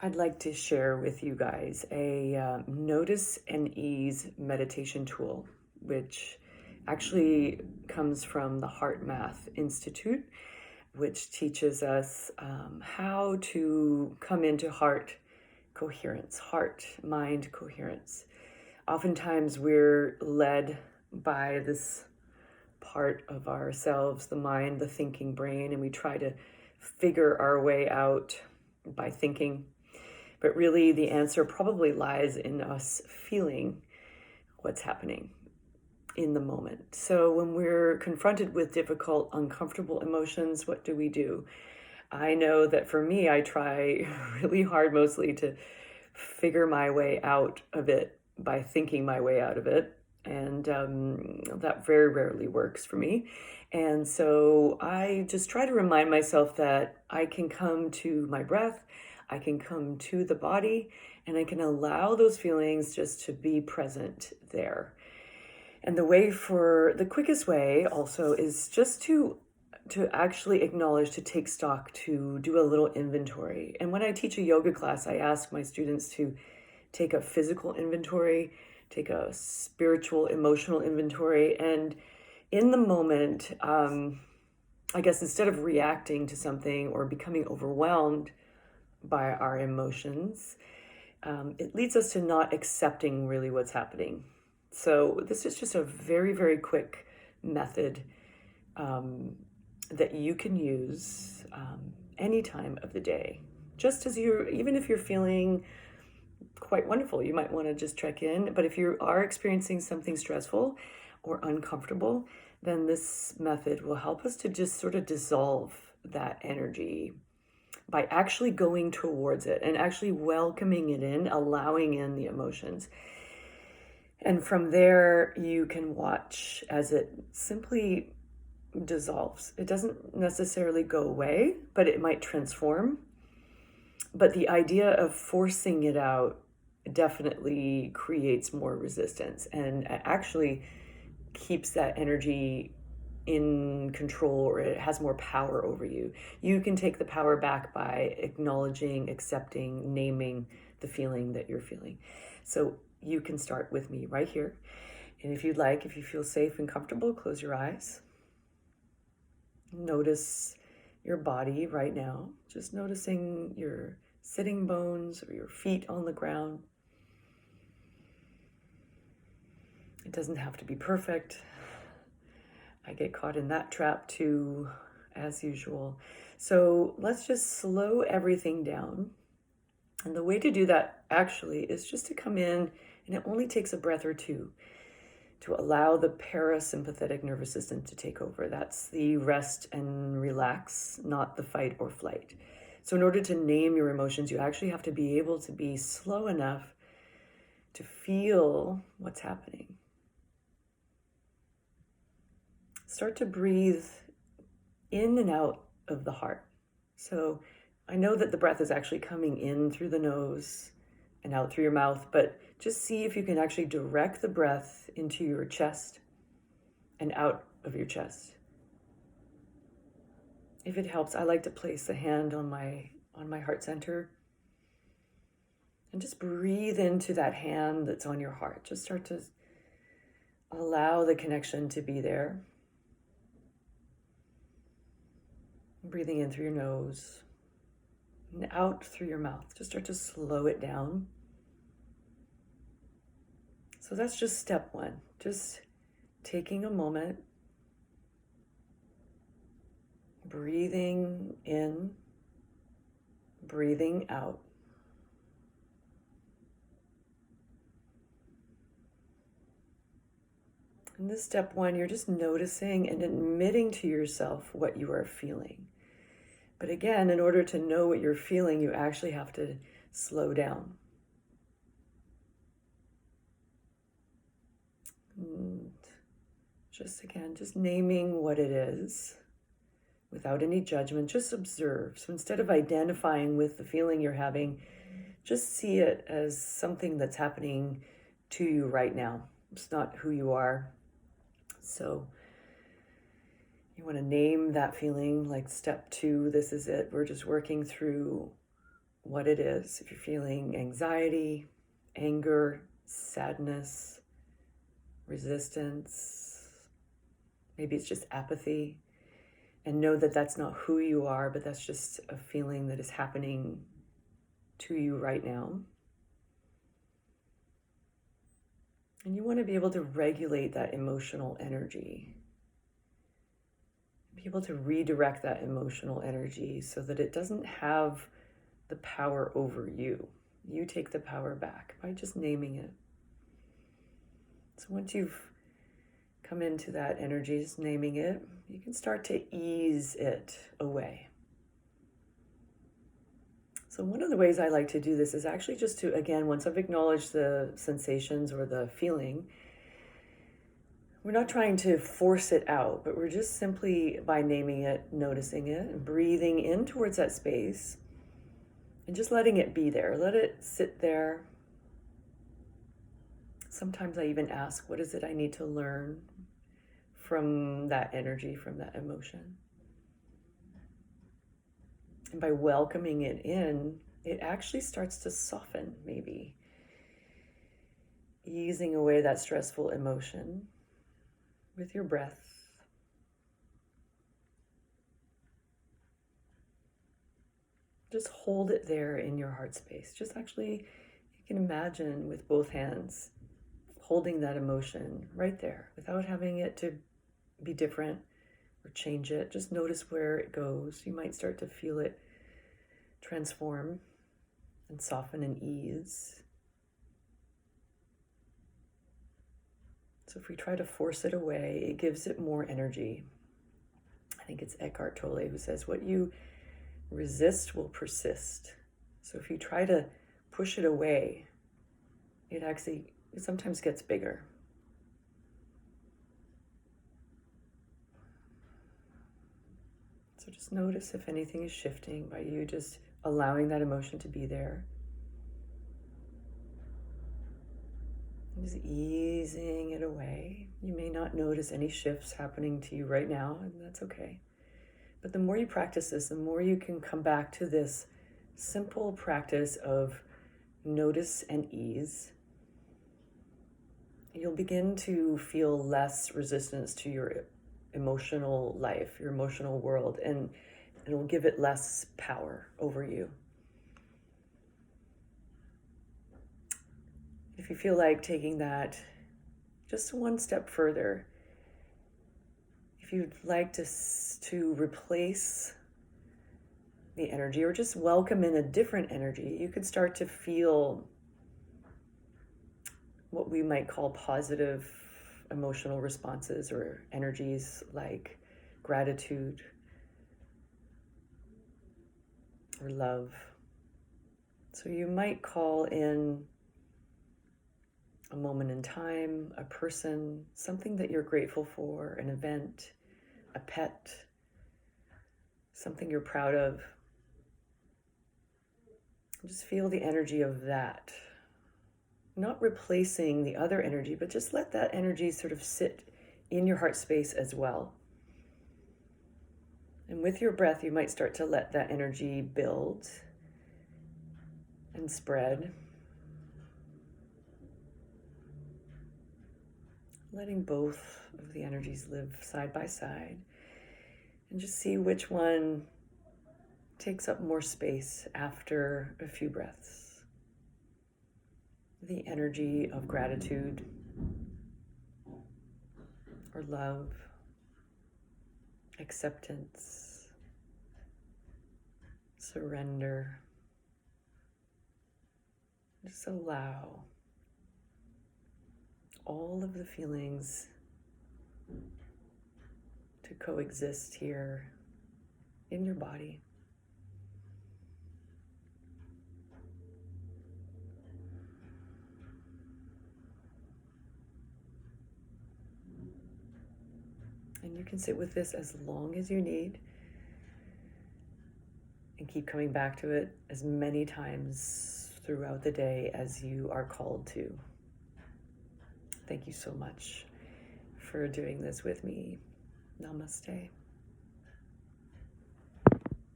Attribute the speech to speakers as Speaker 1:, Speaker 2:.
Speaker 1: I'd like to share with you guys a notice and ease meditation tool, which actually comes from the Heart Math Institute, which teaches us how to come into heart coherence, heart mind coherence. Oftentimes, we're led by this part of ourselves, the mind, the thinking brain, and we try to figure our way out by thinking. But really, the answer probably lies in us feeling what's happening in the moment. So, when we're confronted with difficult, uncomfortable emotions, what do? I know that for me, I try really hard mostly to figure my way out of it by thinking my way out of it. And that very rarely works for me. And so I just try to remind myself that I can come to my breath, I can come to the body, and I can allow those feelings just to be present there. And the quickest way also is just to actually acknowledge, to take stock, to do a little inventory. And when I teach a yoga class, I ask my students to take a physical inventory, take a spiritual, emotional inventory. And in the moment, I guess instead of reacting to something or becoming overwhelmed by our emotions, it leads us to not accepting really what's happening. So this is just a very, very quick method that you can use any time of the day. Just as even if you're feeling quite wonderful, you might want to just check in. But if you are experiencing something stressful or uncomfortable, then this method will help us to just sort of dissolve that energy by actually going towards it and actually welcoming it in, allowing in the emotions. And from there, you can watch as it simply dissolves. It doesn't necessarily go away, but it might transform. But the idea of forcing it out definitely creates more resistance and actually keeps that energy in control, or it has more power over you. You can take the power back by acknowledging, accepting, naming the feeling that you're feeling. So you can start with me right here. And if you'd like, if you feel safe and comfortable, close your eyes. Notice your body right now, just noticing your sitting bones or your feet on the ground. It doesn't have to be perfect. I get caught in that trap too, as usual. So let's just slow everything down. And the way to do that actually is just to come in, and it only takes a breath or two to allow the parasympathetic nervous system to take over. That's the rest and relax, not the fight or flight. So in order to name your emotions, you actually have to be able to be slow enough to feel what's happening. Start to breathe in and out of the heart. So I know that the breath is actually coming in through the nose and out through your mouth, but just see if you can actually direct the breath into your chest and out of your chest. If it helps, I like to place a hand on my heart center and just breathe into that hand that's on your heart. Just start to allow the connection to be there. Breathing in through your nose and out through your mouth. Just start to slow it down. So that's just step one. Just taking a moment, breathing in, breathing out. In this step one, you're just noticing and admitting to yourself what you are feeling. But again, in order to know what you're feeling, you actually have to slow down. And just naming what it is without any judgment, just observe. So instead of identifying with the feeling you're having, just see it as something that's happening to you right now. It's not who you are. So you want to name that feeling, like step two, this is it. We're just working through what it is. If you're feeling anxiety, anger, sadness, resistance, maybe it's just apathy, and know that that's not who you are, but that's just a feeling that is happening to you right now. And you want to be able to regulate that emotional energy, be able to redirect that emotional energy so that it doesn't have the power over you. You take the power back by just naming it. So once you've come into that energy, just naming it, you can start to ease it away. So one of the ways I like to do this is actually just to, again, once I've acknowledged the sensations or the feeling, we're not trying to force it out, but we're just simply, by naming it, noticing it, and breathing in towards that space, and just letting it be there. Let it sit there. Sometimes I even ask, what is it I need to learn from that energy, from that emotion? And by welcoming it in, it actually starts to soften, maybe, easing away that stressful emotion with your breath. Just hold it there in your heart space. Just actually, you can imagine with both hands holding that emotion right there without having it to be different or change it. Just notice where it goes. You might start to feel it transform and soften and ease. So if we try to force it away, it gives it more energy. I think it's Eckhart Tolle who says, what you resist will persist. So if you try to push it away, it sometimes gets bigger. So just notice if anything is shifting by you just allowing that emotion to be there. Just easing it away. You may not notice any shifts happening to you right now, and that's okay. But the more you practice this, the more you can come back to this simple practice of notice and ease. You'll begin to feel less resistance to your emotional life, your emotional world, and it'll give it less power over you. If you feel like taking that just one step further, if you'd like to replace the energy or just welcome in a different energy, you could start to feel what we might call positive emotional responses or energies like gratitude or love. So you might call in a moment in time, a person, something that you're grateful for, an event, a pet, something you're proud of. Just feel the energy of that. Not replacing the other energy, but just let that energy sort of sit in your heart space as well. And with your breath, you might start to let that energy build and spread. Letting both of the energies live side by side. And just see which one takes up more space after a few breaths. The energy of gratitude or love, acceptance, surrender. Just allow all of the feelings to coexist here in your body. And you can sit with this as long as you need and keep coming back to it as many times throughout the day as you are called to. Thank you so much for doing this with me. Namaste.